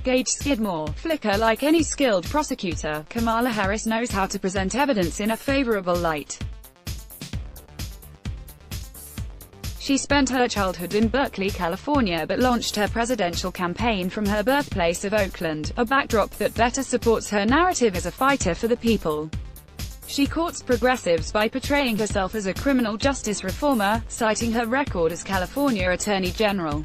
Gage Skidmore, Flickr Like any skilled prosecutor, Kamala Harris knows how to present evidence in a favorable light. She spent her childhood in Berkele, California but launched her presidential campaign from her birthplace of Oakland, a backdrop that better supports her narrative as a fighter for the people. She courts progressives by portraying herself as a criminal justice reformer, citing her record as California Attorney General.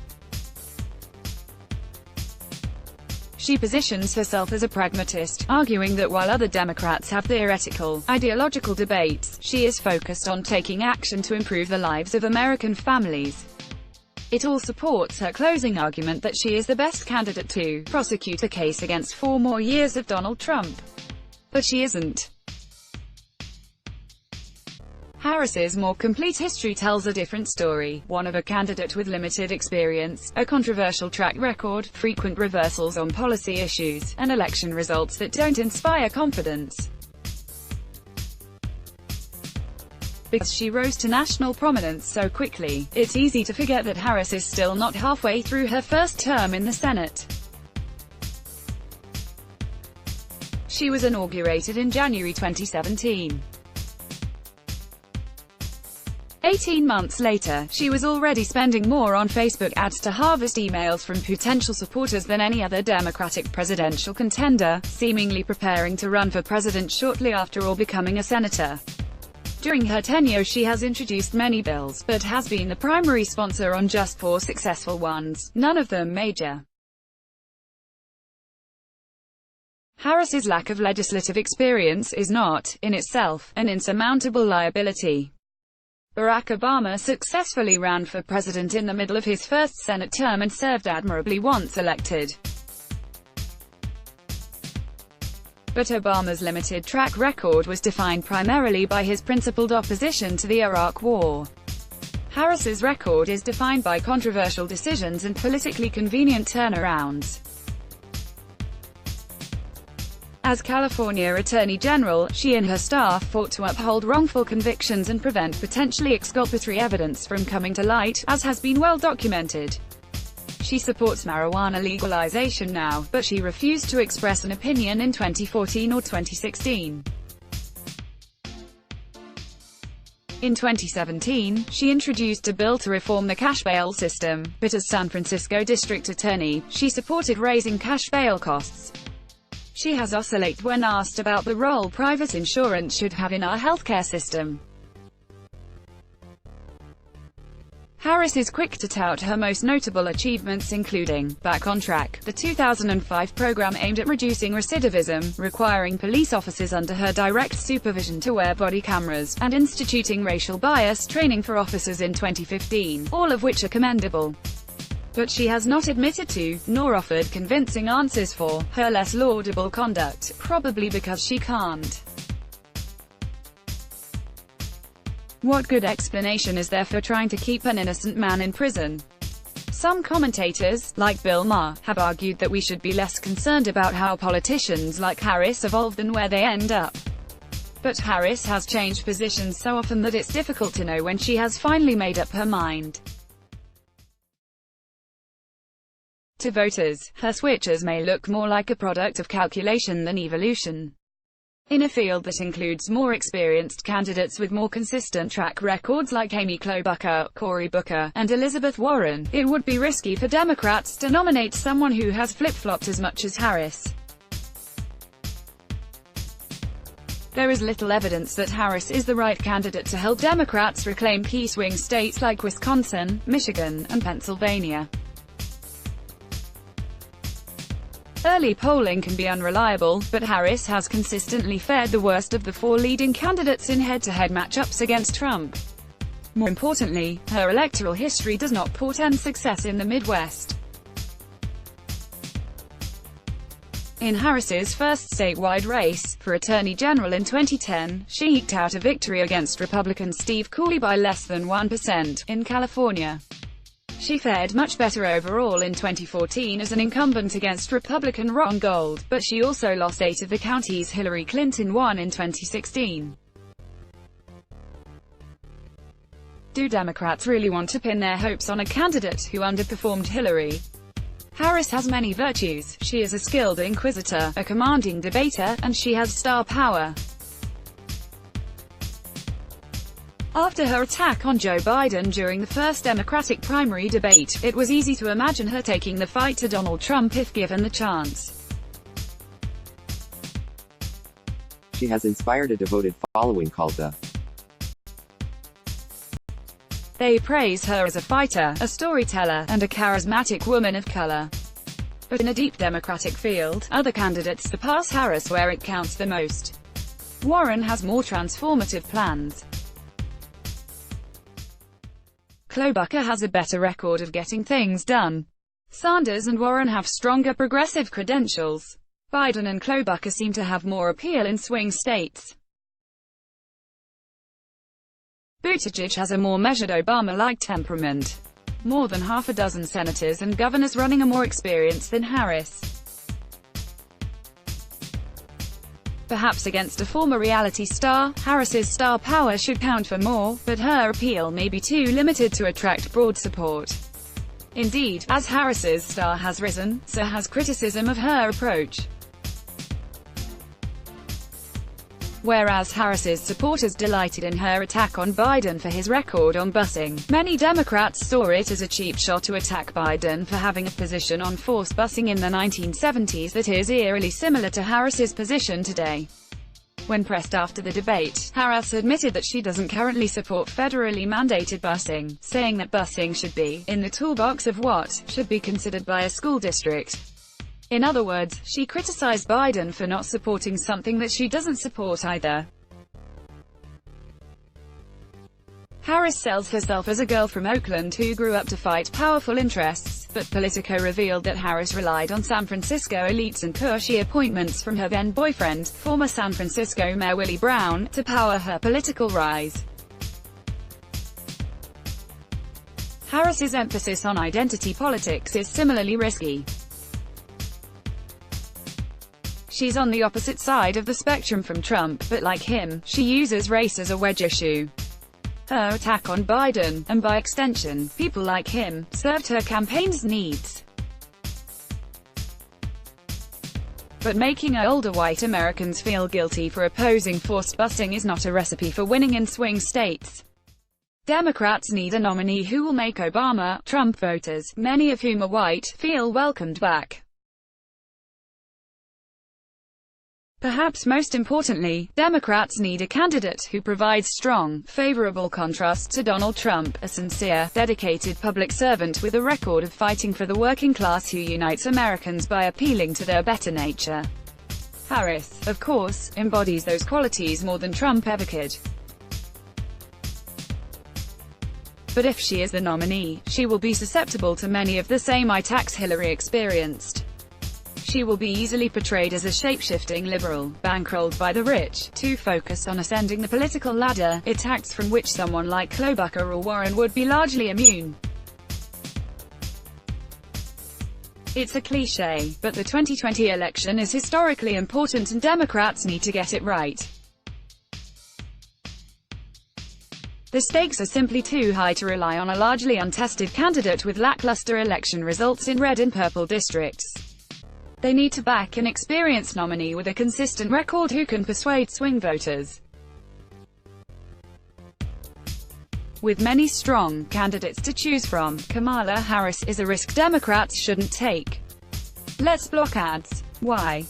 She positions herself as a pragmatist, arguing that while other Democrats have theoretical, ideological debates, she is focused on taking action to improve the lives of American families. It all supports her closing argument that she is the best candidate to prosecute a case against 4 more years of Donald Trump. But she isn't. Harris's more complete history tells a different story, one of a candidate with limited experience, a controversial track record, frequent reversals on policy issues, and election results that don't inspire confidence. Because she rose to national prominence so quickly, it's easy to forget that Harris is still not halfway through her first term in the Senate. She was inaugurated in January 2017. 18 months later, she was already spending more on Facebook ads to harvest emails from potential supporters than any other Democratic presidential contender, seemingly preparing to run for president shortly after or becoming a senator. During her tenure she has introduced many bills, but has been the primary sponsor on just 4 successful ones, none of them major. Harris's lack of legislative experience is not, in itself, an insurmountable liability. Barack Obama successfully ran for president in the middle of his first Senate term and served admirably once elected. But Obama's limited track record was defined primarily by his principled opposition to the Iraq War. Harris's record is defined by controversial decisions and politically convenient turnarounds. As California Attorney General, she and her staff fought to uphold wrongful convictions and prevent potentially exculpatory evidence from coming to light, as has been well documented. She supports marijuana legalization now, but she refused to express an opinion in 2014 or 2016. In 2017, she introduced a bill to reform the cash bail system, but as San Francisco District Attorney, she supported raising cash bail costs. She has oscillated when asked about the role private insurance should have in our healthcare system. Harris is quick to tout her most notable achievements including, Back on Track, the 2005 program aimed at reducing recidivism, requiring police officers under her direct supervision to wear body cameras, and instituting racial bias training for officers in 2015, all of which are commendable. But she has not admitted to, nor offered convincing answers for, her less laudable conduct, probably because she can't. What good explanation is there for trying to keep an innocent man in prison? Some commentators, like Bill Maher, have argued that we should be less concerned about how politicians like Harris evolve than where they end up. But Harris has changed positions so often that it's difficult to know when she has finally made up her mind. To voters, her switches may look more like a product of calculation than evolution. In a field that includes more experienced candidates with more consistent track records like Amy Klobuchar, Cory Booker, and Elizabeth Warren, it would be risky for Democrats to nominate someone who has flip-flopped as much as Harris. There is little evidence that Harris is the right candidate to help Democrats reclaim key swing states like Wisconsin, Michigan, and Pennsylvania. Early polling can be unreliable, but Harris has consistently fared the worst of the 4 leading candidates in head-to-head matchups against Trump. More importantly, her electoral history does not portend success in the Midwest. In Harris's first statewide race, for Attorney General in 2010, she eked out a victory against Republican Steve Cooley by less than 1%, in California. She fared much better overall in 2014 as an incumbent against Republican Ron Gold, but she also lost 8 of the counties Hillary Clinton won in 2016. Do Democrats really want to pin their hopes on a candidate who underperformed Hillary? Harris has many virtues. She is a skilled inquisitor, a commanding debater, and she has star power. After her attack on Joe Biden during the first Democratic primary debate, it was easy to imagine her taking the fight to Donald Trump if given the chance. She has inspired a devoted following called the. They praise her as a fighter, a storyteller, and a charismatic woman of color. But in a deep Democratic field, other candidates surpass Harris where it counts the most. Warren has more transformative plans. Klobuchar has a better record of getting things done. Sanders and Warren have stronger progressive credentials. Biden and Klobuchar seem to have more appeal in swing states. Buttigieg has a more measured Obama-like temperament. More than half a dozen senators and governors running are more experienced than Harris. Perhaps against a former reality star, Harris's star power should count for more, but her appeal may be too limited to attract broad support. Indeed, as Harris's star has risen, so has criticism of her approach. Whereas Harris's supporters delighted in her attack on Biden for his record on busing, many Democrats saw it as a cheap shot to attack Biden for having a position on forced busing in the 1970s that is eerily similar to Harris's position today. When pressed after the debate, Harris admitted that she doesn't currently support federally mandated busing, saying that busing should be in the toolbox of what should be considered by a school district. In other words, she criticized Biden for not supporting something that she doesn't support either. Harris sells herself as a girl from Oakland who grew up to fight powerful interests, but Politico revealed that Harris relied on San Francisco elites and cushy appointments from her then-boyfriend, former San Francisco Mayor Willie Brown, to power her political rise. Harris's emphasis on identity politics is similarly risky. She's on the opposite side of the spectrum from Trump, but like him, she uses race as a wedge issue. Her attack on Biden, and by extension, people like him, served her campaign's needs. But making older white Americans feel guilty for opposing forced busing is not a recipe for winning in swing states. Democrats need a nominee who will make Obama, Trump voters, many of whom are white, feel welcomed back. Perhaps most importantly, Democrats need a candidate who provides strong, favorable contrast to Donald Trump, a sincere, dedicated public servant with a record of fighting for the working class who unites Americans by appealing to their better nature. Harris, of course, embodies those qualities more than Trump ever could. But if she is the nominee, she will be susceptible to many of the same attacks Hillary experienced. She will be easily portrayed as a shape-shifting liberal, bankrolled by the rich, too focused on ascending the political ladder, attacks from which someone like Klobuchar or Warren would be largely immune. It's a cliché, but the 2020 election is historically important and Democrats need to get it right. The stakes are simply too high to rely on a largely untested candidate with lackluster election results in red and purple districts. They need to back an experienced nominee with a consistent record who can persuade swing voters. With many strong candidates to choose from, Kamala Harris is a risk Democrats shouldn't take. Let's block ads. Why?